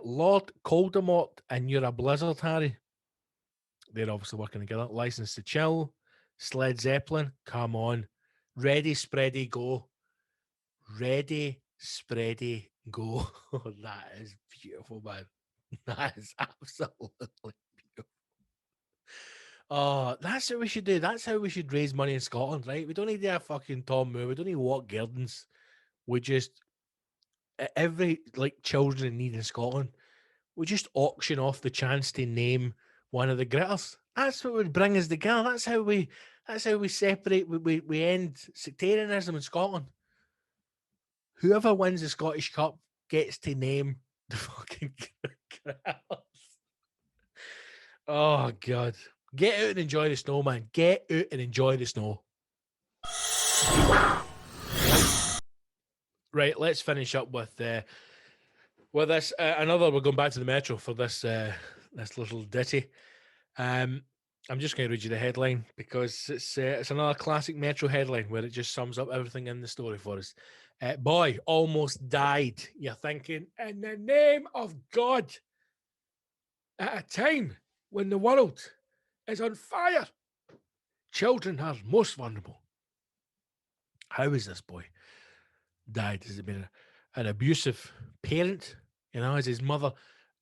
Lord Coldemort, and You're a Blizzard, Harry. They're obviously working together. License to Chill, Led Zeppelin, come on. Ready, Spready, Go. Ready, Spready, Go. That is beautiful, man. That is absolutely beautiful. Oh, that's what we should do. That's how we should raise money in Scotland, right? We don't need to have fucking Tom Moore. We don't need Walk Gardens. We just, every like children in need in Scotland, we just auction off the chance to name one of the gritters. That's what would bring us together. That's how we separate. We end sectarianism in Scotland. Whoever wins the Scottish Cup gets to name the fucking gritters. Oh God. Get out and enjoy the snow, man. Get out and enjoy the snow. Right, let's finish up with this. We're going back to the Metro for this this little ditty. I'm just going to read you the headline because it's another classic Metro headline where it just sums up everything in the story for us. Boy almost died. You're thinking, in the name of God, at a time when the world is on fire, children are most vulnerable. How is this boy died? Has it been an abusive parent? You know, has his mother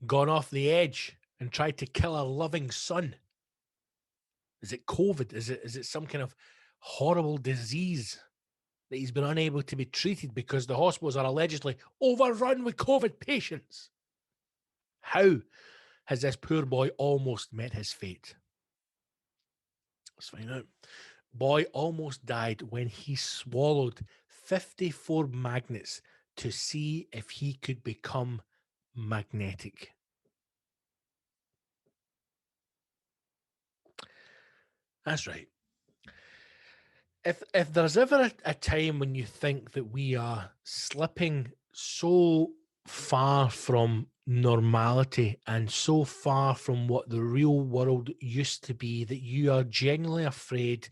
gone off the edge and tried to kill a loving son? Is it COVID? Is it some kind of horrible disease that he's been unable to be treated because the hospitals are allegedly overrun with COVID patients? How has this poor boy almost met his fate? Let's find out. Boy almost died when he swallowed 54 magnets to see if he could become magnetic. That's right. If there's ever a time when you think that we are slipping so far from normality and so far from what the real world used to be that you are genuinely afraid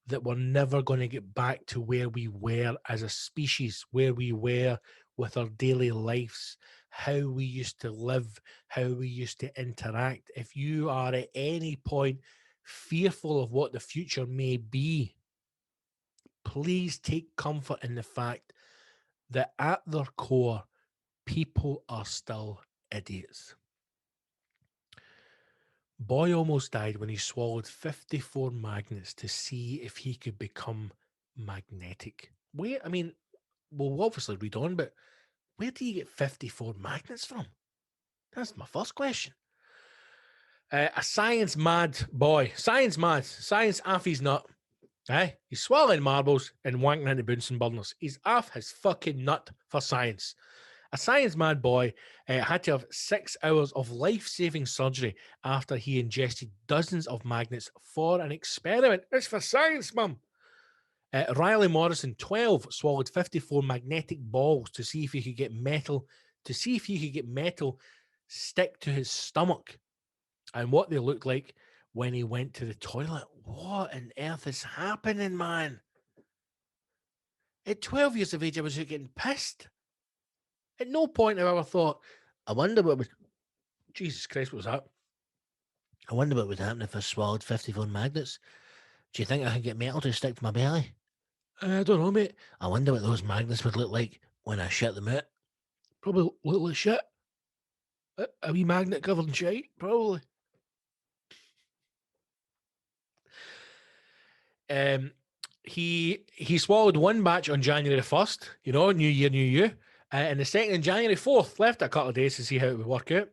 that we're never going to get back to where we were as a species, where we were with our daily lives, how we used to live, how we used to interact. If you are at any point fearful of what the future may be, please take comfort in the fact that at their core, people are still idiots. Boy almost died when he swallowed 54 magnets to see if he could become magnetic. Wait, I mean, we'll obviously read on, but Where do you get 54 magnets from? That's my first question. A science mad boy. Science mad. Science off his nut. He's swallowing marbles and wanking into Bunsen burners. He's off his fucking nut for science. A science mad boy had to have 6 hours of life-saving surgery after he ingested dozens of magnets for an experiment. It's for science, mum. Riley Morrison, 12, swallowed 54 magnetic balls to see if he could get metal, stick to his stomach and what they looked like when he went to the toilet. What on earth is happening, man? At 12 years of age, I was getting pissed. At no point have I ever thought, I wonder what was... Jesus Christ, what was that? I wonder what would happen if I swallowed 54 magnets. Do you think I could get metal to stick to my belly? I don't know, mate. I wonder what those magnets would look like when I shit them out. Probably look like shit. A wee magnet covered in shite, probably. He swallowed one batch on January 1st, you know, New Year, New You. And the second on January 4th, left it a couple of days to see how it would work out.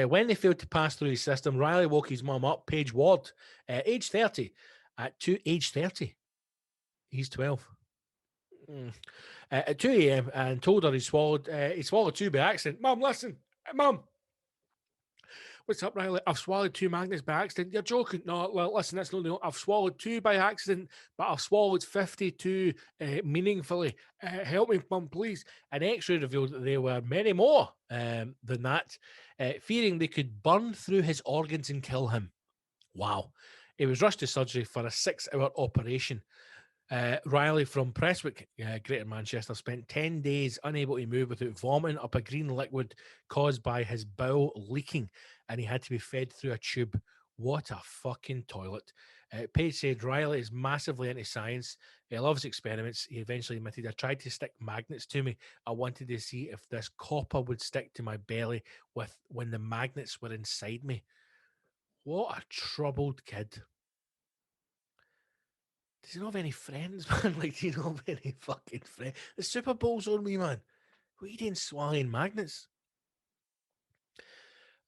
When they failed to pass through his system, Riley woke his mum up, Paige Ward, age 30, age 30. He's 12. At 2 a.m. and told her he swallowed 2 by accident. Mum, listen. Mum. What's up, Riley? I've swallowed 2 magnets by accident. You're joking. No, well, listen, that's not the... I've swallowed 2 by accident, but I've swallowed 52 meaningfully. Help me, Mum, please. An X-ray revealed that there were many more than that, fearing they could burn through his organs and kill him. Wow. He was rushed to surgery for a 6-hour operation. Riley from Prestwick, Greater Manchester, spent 10 days unable to move without vomiting up a green liquid caused by his bowel leaking, and he had to be fed through a tube. What a fucking toilet. Paige said Riley is massively into science. He loves experiments. He eventually admitted, I tried to stick magnets to me. I wanted to see if this copper would stick to my belly when the magnets were inside me. What a troubled kid. Does he not have any friends, man? Like, do you not have any fucking friends? The Super Bowl's on me, man. What are you doing swallowing magnets?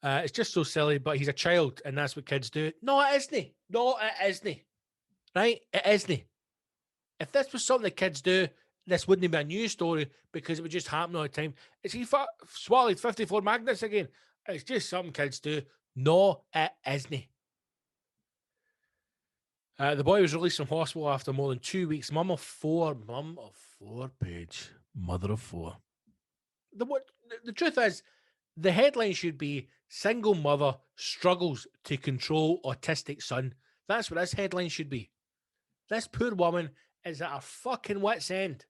It's just so silly, but he's a child, and that's what kids do. No, it isn't. No, it isn't. Right? It isn't. If this was something that kids do, this wouldn't be a news story because it would just happen all the time. Is he swallowed 54 magnets again? It's just something kids do. No, it isn't. The boy was released from hospital after more than 2 weeks. Mum of four, Paige. Mother of 4. The truth is, the headline should be single mother struggles to control autistic son. That's what this headline should be. This poor woman is at her fucking wit's end.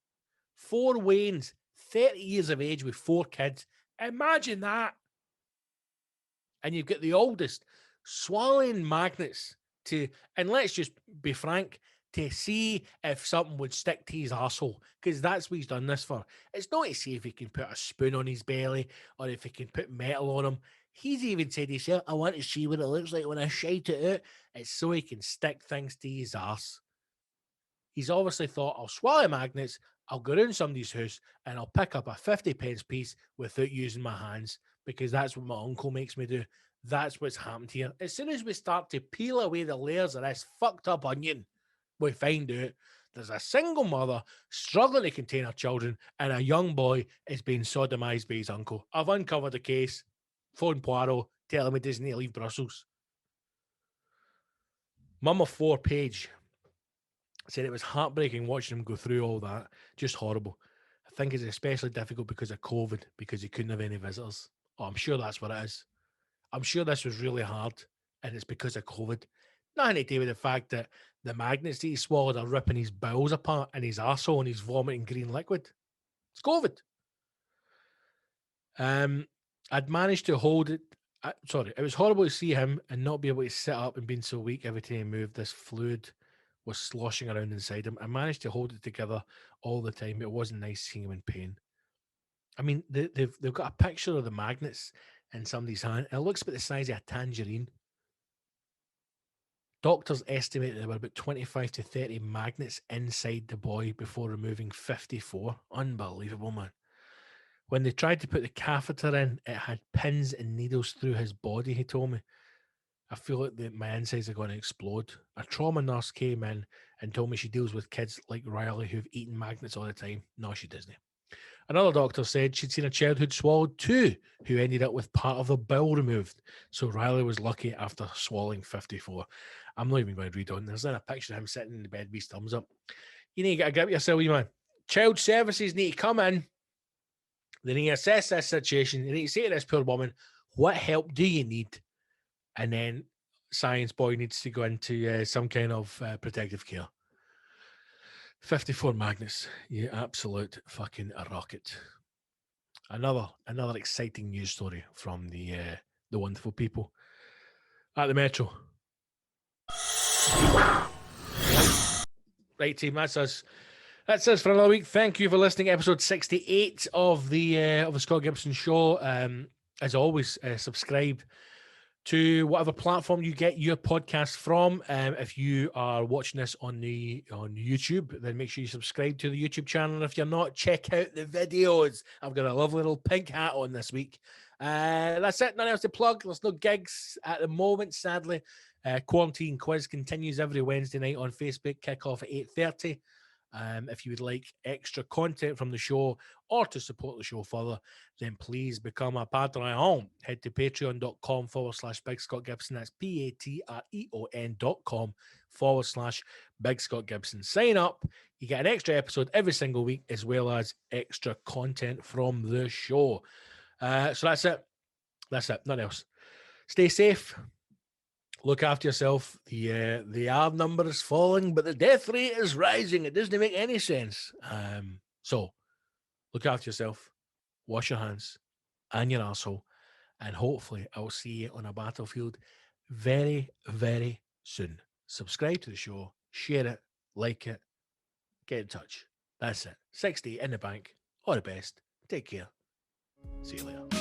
4 Waynes, 30 years of age with 4 kids. Imagine that. And you've got the oldest swallowing magnets and let's just be frank, to see if something would stick to his arsehole, because that's what he's done this for. It's not to see if he can put a spoon on his belly or if he can put metal on him. He's even said himself, I want to see what it looks like when I shite it out. It's so he can stick things to his arse. He's obviously thought, I'll swallow magnets, I'll go around somebody's house and I'll pick up a 50p piece without using my hands, because that's what my uncle makes me do. That's what's happened here. As soon as we start to peel away the layers of this fucked up onion, we find out there's a single mother struggling to contain her children and a young boy is being sodomized by his uncle. I've uncovered the case. Phone Poirot, tell him he doesn't need to leave Brussels. Mum of 4, Paige, said it was heartbreaking watching him go through all that. Just horrible. I think it's especially difficult because of COVID, because he couldn't have any visitors. Oh, I'm sure that's what it is. I'm sure this was really hard, and it's because of COVID. Nothing to do with the fact that the magnets that he swallowed are ripping his bowels apart and his arsehole and he's vomiting green liquid. It's COVID. I'd managed to hold it. It was horrible to see him and not be able to sit up and being so weak every time he moved. This fluid was sloshing around inside him. I managed to hold it together all the time. It wasn't nice seeing him in pain. I mean, they've got a picture of the magnets in somebody's hand. It looks about the size of a tangerine. Doctors estimate there were about 25 to 30 magnets inside the boy before removing 54. Unbelievable, man. When they tried to put the catheter in, it had pins and needles through his body, he told me. I feel like my insides are going to explode. A trauma nurse came in and told me she deals with kids like Riley who've eaten magnets all the time. No, she doesn't. Another doctor said she'd seen a child who'd swallowed two who ended up with part of the bowel removed. So Riley was lucky after swallowing 54. I'm not even going to read on. There's then a picture of him sitting in the bed with his thumbs up. You need to get a grip of yourself, you man. Child services need to come in. They need to assess this situation. They need to say to this poor woman, what help do you need? And then science boy needs to go into some kind of protective care. 54 magnets, you absolute fucking rocket. Another exciting news story from the wonderful people at the Metro. Right, team, that's us. That's us for another week. Thank you for listening. Episode 68 of the Scott Gibson Show. As always, subscribe to whatever platform you get your podcast from. If you are watching this on YouTube, then make sure you subscribe to the YouTube channel. And if you're not, check out the videos. I've got a lovely little pink hat on this week. That's it. Nothing else to plug. There's no gigs at the moment, sadly. Quarantine quiz continues every Wednesday night on Facebook. Kick off at 8:30. If you would like extra content from the show or to support the show further, then please become a Patreon. Head to patreon.com/Big Scott Gibson. That's patreon.com/Big Scott Gibson. Sign up. You get an extra episode every single week, as well as extra content from the show. So that's it. That's it. Nothing else. Stay safe. Look after yourself. The R number is falling, but the death rate is rising. It doesn't make any sense. So look after yourself. Wash your hands and your arsehole. And hopefully I'll see you on a battlefield very, very soon. Subscribe to the show. Share it. Like it. Get in touch. That's it. 60 in the bank. All the best. Take care. See you later.